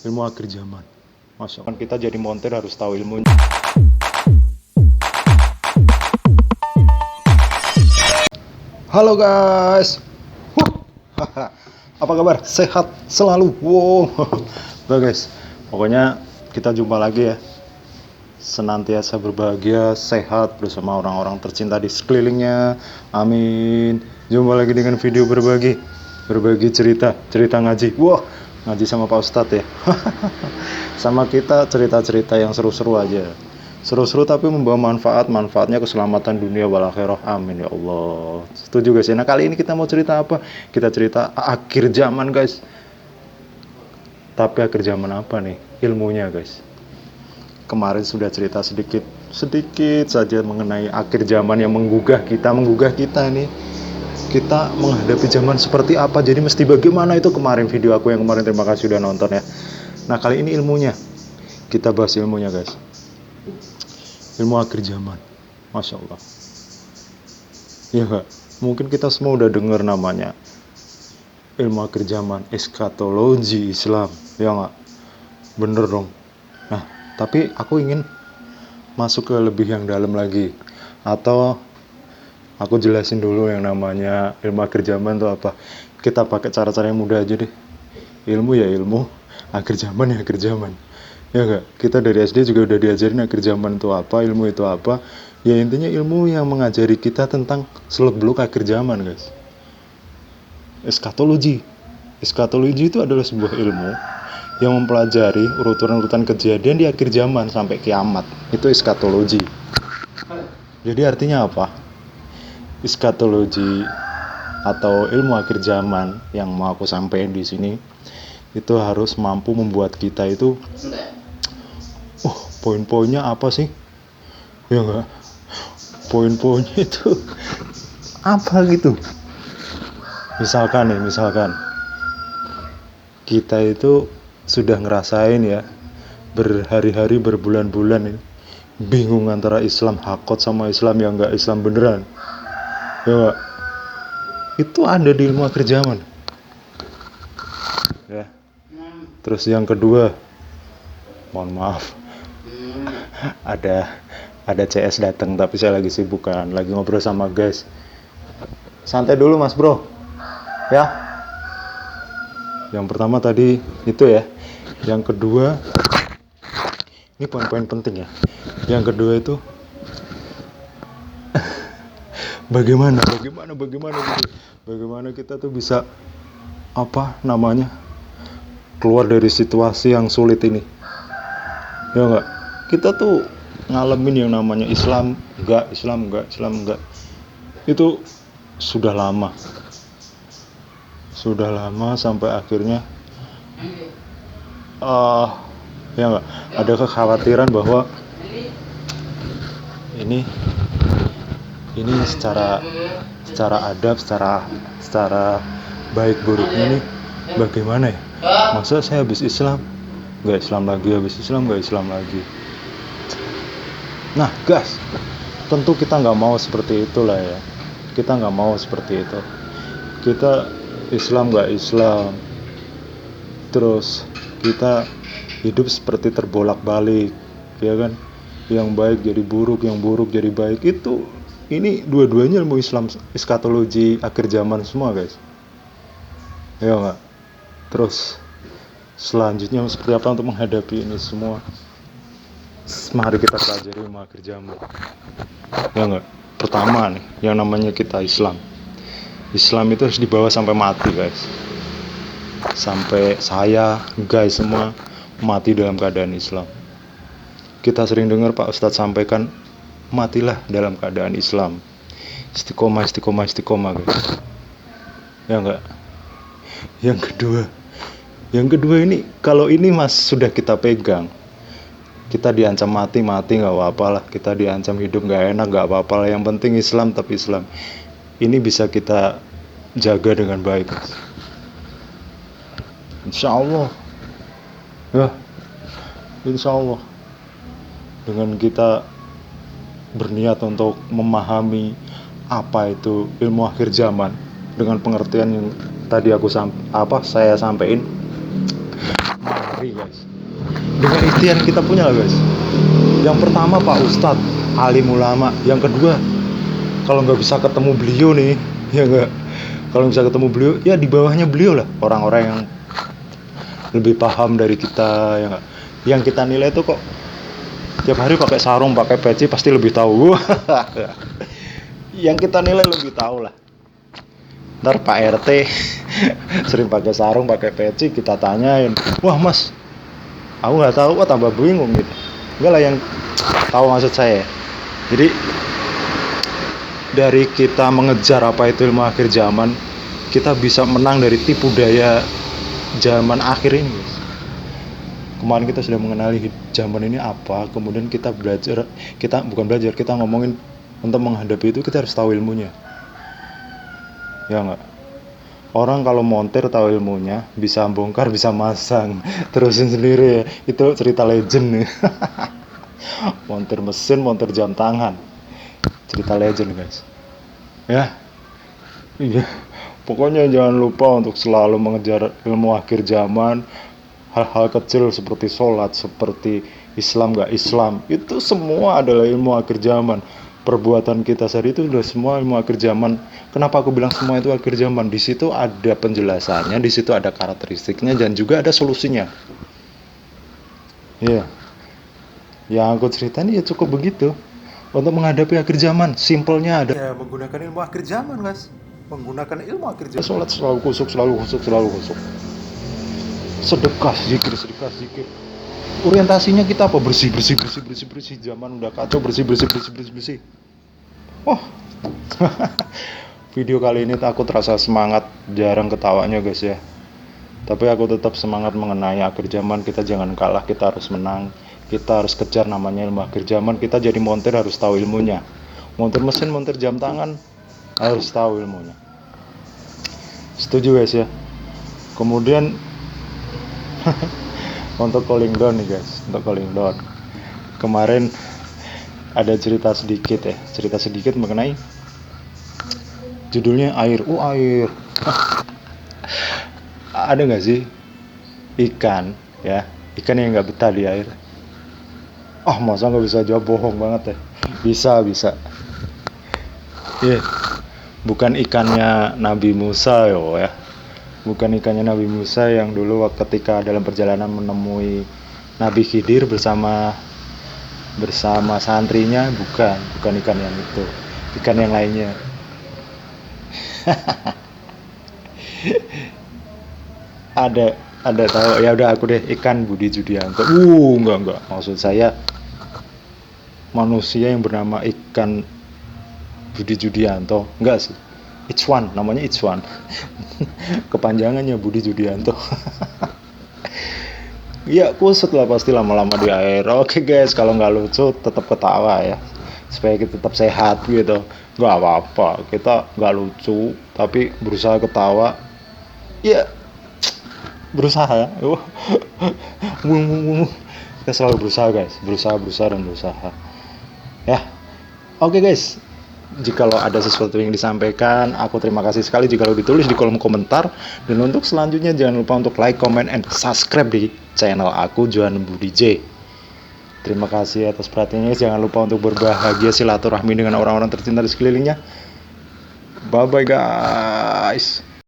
ilmu akhir zaman. Masya Allah. Kita jadi montir harus tahu ilmunya. Halo guys. Apa kabar? Sehat selalu. Wow. Guys, pokoknya kita jumpa lagi ya. Senantiasa berbahagia, sehat bersama orang-orang tercinta di sekelilingnya. Amin. Jumpa lagi dengan video berbagi cerita ngaji. Wah, ngaji sama Pak Ustadz ya. Sama kita cerita-cerita yang seru-seru aja. Seru-seru tapi membawa manfaatnya keselamatan dunia wal akhirah. Amin ya Allah. Setuju guys ya. Nah, kali ini kita mau cerita apa? Kita cerita akhir zaman guys. Tapi akhir zaman apa nih? Ilmunya guys. Kemarin sudah cerita sedikit saja mengenai akhir zaman yang menggugah kita nih. Kita menghadapi zaman seperti apa, jadi mesti bagaimana, itu kemarin video aku yang kemarin. Terima kasih sudah nonton ya. Nah, kali ini ilmunya. Kita bahas ilmunya guys. Ilmu akhir zaman. Masya Allah. Ya gak? Mungkin kita semua udah dengar namanya ilmu akhir zaman, eskatologi Islam. Ya gak? Bener dong. Nah, tapi aku ingin masuk ke lebih yang dalam lagi. Atau aku jelasin dulu yang namanya ilmu akhir zaman itu apa. Kita pakai cara-cara yang mudah aja deh. Ilmu ya ilmu, akhir zaman ya akhir zaman. Ya enggak? Kita dari SD juga udah diajarin akhir zaman itu apa, ilmu itu apa. Ya intinya ilmu yang mengajari kita tentang seluk-beluk akhir zaman guys. Eskatologi. Eskatologi itu adalah sebuah ilmu yang mempelajari urutan kejadian di akhir zaman sampai kiamat. Itu eskatologi. Jadi artinya apa? Eskatologi atau ilmu akhir zaman yang mau aku sampaikan di sini itu harus mampu membuat kita itu poin-poinnya apa sih? Ya enggak? Poin-poinnya itu apa gitu? Misalkan kita itu sudah ngerasain ya, berhari-hari, berbulan-bulan ini bingung antara Islam hakot sama Islam yang enggak Islam beneran. Ya enggak? Itu ada di ilmu akhir zaman. Ya. Terus yang kedua, mohon maaf, ada CS datang tapi saya lagi sibuk kan, lagi ngobrol sama guys. Santai dulu mas bro. Ya. Yang pertama tadi itu ya. Yang kedua, ini poin-poin penting ya. Yang kedua itu bagaimana kita tuh bisa keluar dari situasi yang sulit ini. Ya enggak? Kita tuh ngalamin yang namanya Islam enggak. Itu sudah lama sampai akhirnya ya enggak, ada kekhawatiran bahwa ini secara adab, secara baik buruknya nih bagaimana ya? Masa saya habis Islam nggak Islam lagi, habis Islam nggak Islam lagi. Nah guys, tentu kita nggak mau seperti itulah ya. Kita nggak mau seperti itu. Kita Islam nggak Islam, terus kita hidup seperti terbolak-balik, ya kan? Yang baik jadi buruk, yang buruk jadi baik. Ini dua-duanya ilmu Islam, eskatologi akhir zaman semua guys. Ya enggak? Terus selanjutnya seperti apa untuk menghadapi ini semua? Mari kita pelajari ilmu akhir zaman. Ya enggak? Pertama nih, yang namanya kita Islam itu harus dibawa sampai mati guys. Sampai saya, guys semua mati dalam keadaan Islam. Kita sering dengar Pak Ustadz sampaikan, matilah dalam keadaan Islam. Istiqomah guys. Ya enggak? Yang kedua ini, kalau ini mas sudah kita pegang, kita diancam mati nggak apa-apa lah. Kita diancam hidup nggak enak nggak apa-apa lah. Yang penting Islam, tapi Islam ini bisa kita jaga dengan baik. Insya Allah. Ya, insya Allah. Dengan kita berniat untuk memahami apa itu ilmu akhir zaman dengan pengertian yang tadi saya sampaikan, mari ya guys. Dengan ikhtiar kita punya lah guys. Yang pertama Pak Ustadz, alim ulama. Yang kedua, kalau nggak bisa ketemu beliau nih, ya nggak. Kalau bisa ketemu beliau, ya di bawahnya beliau lah. Orang-orang yang lebih paham dari kita, ya nggak. Yang kita nilai tuh kok tiap hari pakai sarung, pakai peci pasti lebih tahu. Yang kita nilai lebih tahu lah. Ntar Pak RT sering pakai sarung, pakai peci, kita tanyain, wah mas, aku nggak tahu, wah tambah bingung gitu. Enggak lah, yang tahu maksud saya. Jadi dari kita mengejar apa itu ilmu akhir zaman, kita bisa menang dari tipu daya zaman akhir ini guys. Kemarin kita sudah mengenali zaman ini apa, kemudian kita belajar, kita ngomongin untuk menghadapi itu kita harus tahu ilmunya. Ya enggak? Orang kalau montir tahu ilmunya, bisa bongkar, bisa masang, terusin sendiri ya. Itu cerita legend nih. Montir mesin, montir jam tangan. Cerita legend guys. Ya. Iya. Pokoknya jangan lupa untuk selalu mengejar ilmu akhir zaman. Hal-hal kecil seperti sholat, seperti Islam gak Islam, itu semua adalah ilmu akhir zaman. Perbuatan kita sehari itu sudah semua ilmu akhir zaman. Kenapa aku bilang semua itu akhir zaman? Di situ ada penjelasannya, di situ ada karakteristiknya, dan juga ada solusinya. Iya. Yang aku ceritain ya cukup begitu. Untuk menghadapi akhir zaman, simpelnya ada ya, menggunakan ilmu akhir zaman guys. Menggunakan ilmu akhir zaman. Sholat selalu khusuk, selalu khusuk, selalu khusuk. Sedekah zikir. Orientasinya kita apa? Bersih. Zaman udah kacau, bersih. Wah. Video kali ini aku terasa semangat, jarang ketawanya guys ya. Tapi aku tetap semangat mengenai akhir zaman. Kita jangan kalah, kita harus menang. Kita harus kejar namanya ilmu akhir zaman. Kita jadi montir harus tahu ilmunya. Montir mesin, montir jam tangan harus tahu ilmunya. Setuju guys ya. Kemudian untuk cooling down nih guys, untuk cooling down. Kemarin ada cerita sedikit mengenai judulnya air. Air. Ada nggak sih ikan yang nggak betah di air? Masa nggak bisa jawab, bohong banget ya. Bisa. Iya. Bukan ikannya Nabi Musa ya. Bukan ikannya Nabi Musa yang dulu ketika dalam perjalanan menemui Nabi Khidir bersama santrinya, bukan ikan yang itu, ikan yang lainnya. ada tahu ya, udah aku deh, ikan Budi Judianto. Enggak, maksud saya manusia yang bernama ikan Budi Judianto, enggak sih. Namanya Ichwan. Kepanjangannya Budi Judianto. Ya kusut lah pasti lama-lama di air. Oke guys, kalau nggak lucu tetap ketawa ya, supaya kita tetap sehat gitu. Nggak apa-apa, kita nggak lucu tapi berusaha ketawa. Ya berusaha ya. Kita selalu berusaha guys, berusaha ya. Oke guys, jikalau ada sesuatu yang disampaikan, aku terima kasih sekali jikalau ditulis di kolom komentar. Dan untuk selanjutnya jangan lupa untuk like, comment, and subscribe di channel aku, Johan Budi J. Terima kasih atas perhatiannya. Jangan lupa untuk berbahagia, silaturahmi dengan orang-orang tercinta di sekelilingnya. Bye bye guys.